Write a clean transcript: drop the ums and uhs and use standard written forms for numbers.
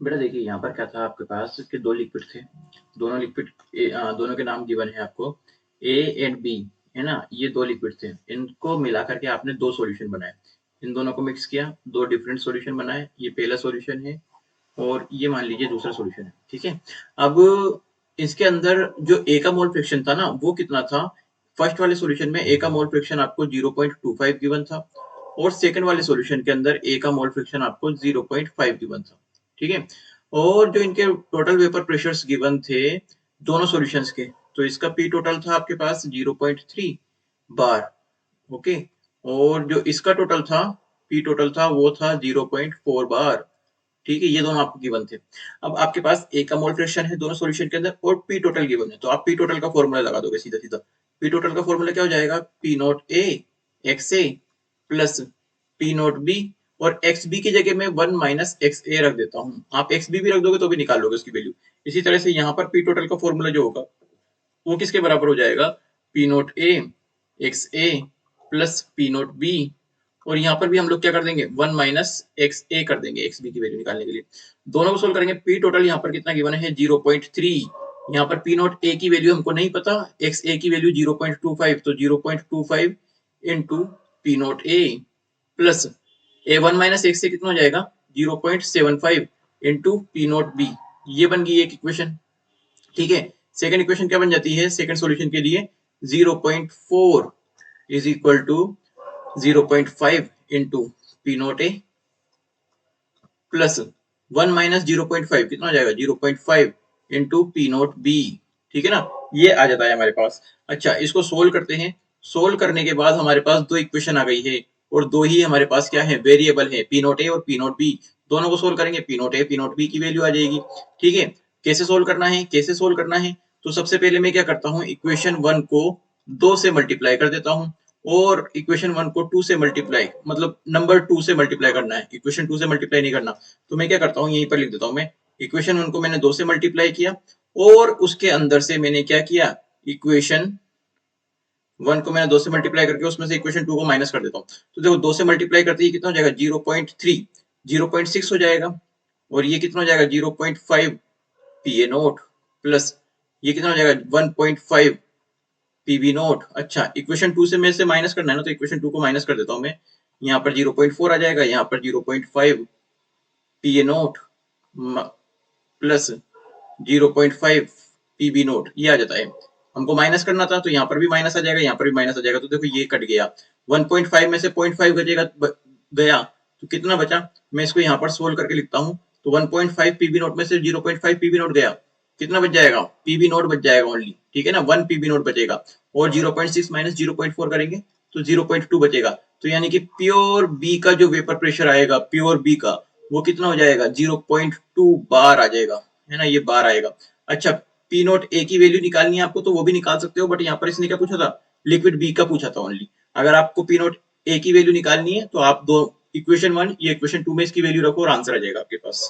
बेटा देखिए यहाँ पर क्या था आपके पास कि 2 लिक्विड थे। दोनों लिक्विड दोनों के नाम गिवन है आपको ए एंड बी, है ना? ये 2 लिक्विड थे। इनको मिला करके आपने 2 सॉल्यूशन बनाए। इन दोनों को मिक्स किया, 2 डिफरेंट सॉल्यूशन बनाए। ये पहला सॉल्यूशन है और ये मान लीजिए दूसरा सॉल्यूशन है, ठीक है? अब इसके अंदर जो ए का मोल फ्रैक्शन था ना, वो कितना था? फर्स्ट वाले सॉल्यूशन में ए का मोल फ्रैक्शन आपको 0.25 गिवन था और सेकंड वाले सॉल्यूशन के अंदर ए का मोल फ्रैक्शन आपको 0.5 गिवन था, ठीक है? और जो इनके टोटल वेपर प्रेशर्स गिवन थे दोनों सॉल्यूशंस के, तो इसका पी टोटल था आपके पास 0.3 बार, ओके? और जो इसका टोटल था, पी टोटल था वो था 0.4 बार, ठीक है? ये दोनों आपको गिवन थे। अब आपके पास ए का मोल फ्रैक्शन है दोनों सॉल्यूशन के अंदर और पी टोटल गिवन है, तो आप पी टोटल का फॉर्मूला लगा दोगे सीधा-सीधा। पी टोटल का फॉर्मूला क्या हो जाएगा? P naught A x A plus P not be और एक्स बी की जगह में 1 माइनस एक्स ए रख देता हूँ। आप एक्स बी भी रख दोगे तो भी निकाल लोगे उसकी वैल्यू। इसी तरह से यहाँ पर पी टोटल का फॉर्मूला जो होगा वो किसके बराबर हो जाएगा? P naught A x A plus P not be और यहाँ पर भी हम लोग क्या कर देंगे? 1 माइनस एक्स ए कर देंगे एक्स बी की वैल्यू निकालने के लिए। दोनों को सोल्व करेंगे। पी टोटल यहाँ पर कितना गिवन है? 0.3। यहाँ पर पी नॉट ए की वैल्यू हमको नहीं पता, एक्स ए की वैल्यू 0.25, तो 0.25 into P naught A plus a 1 minus x a कितना हो जाएगा? 0.75 इंटू पी नॉट बी। ये बन गई एक इक्वेशन, ठीक है? सेकंड इक्वेशन क्या बन जाती है सेकंड सॉल्यूशन के लिए? 0.4 is equal to 0.5 into P naught A plus 1 minus 0.5 कितना हो जाएगा? 0.5 इंटू पी नॉट बी, ठीक है ना? ये आ जाता है हमारे पास। अच्छा, इसको सोल्व करते हैं। सोल्व करने के बाद हमारे पास दो इक्वेशन आ गई है और दो ही हमारे पास क्या है? वेरिएबल है, पी नॉट ए और पी नॉट बी। दोनों को सोल्व करेंगे, P naught A P not be की वैल्यू आ जाएगी, ठीक है? कैसे सोल्व करना है? कैसे सोल्व करना है? तो सबसे पहले मैं क्या करता हूँ, इक्वेशन 1 को 2 से मल्टीप्लाई कर देता हूँ और इक्वेशन 1 को 2 से मल्टीप्लाई, मतलब नंबर 2 से मल्टीप्लाई करना है, इक्वेशन 2 से मल्टीप्लाई नहीं करना। तो मैं क्या करता हूँ, यहीं पर लिख देता हूँ मैं। इक्वेशन 1 को मैंने 2 से मल्टीप्लाई किया और उसके अंदर से मैंने क्या किया? इक्वेशन 1 को मैंने 2 से मल्टीप्लाई करके उसमें से इक्वेशन 2 को माइनस कर देता हूँ। तो देखो 2 से मल्टीप्लाई करते ही कितना हो जाएगा? 0.3, 0.6 हो जाएगा और ये कितना हो जाएगा? 0.5 पी ए नोट प्लस ये कितना हो जाएगा? 1.5 पीवी नोट। अच्छा, इक्वेशन 2 से मेरे से माइनस करना है ना, तो इक्वेशन 2 को माइनस कर देता हूँ मैं। यहाँ पर 0.4 आ जाएगा, यहाँ पर 0.5 P A naught plus 0.5 P B naught, ये आ जाता है। हमको माइनस करना था तो यहाँ पर भी माइनस आ जाएगा, यहाँ पर भी माइनस आ जाएगा, तो देखो ये कट गया। 1.5 में से 0.5 गया तो कितना बचा? मैं इसको यहाँ पर सोल्व करके लिखता हूँ। तो 1.5 पीबी नोट में से 0.5 पीबी नोट गया, कितना बच जाएगा? पीबी नोट बच जाएगा ओनली, ठीक है ना? 1 पीबी नोट बचेगा और 0.6 माइनस 0.4 करेंगे तो 0.2 बचेगा। तो यानी कि प्योर बी का जो वेपर प्रेशर आएगा, प्योर बी का, वो कितना हो जाएगा? 0.2 बार आ जाएगा, है ना? ये बार आएगा। अच्छा, पी नोट ए की वैल्यू निकालनी है आपको तो वो भी निकाल सकते हो, बट यहाँ पर इसने क्या पूछा था? लिक्विड बी का पूछा था ओनली। अगर आपको पी नोट ए की वैल्यू निकालनी है तो आप दो इक्वेशन 1 ये इक्वेशन 2 में इसकी वैल्यू रखो और आंसर आ जाएगा आपके पास।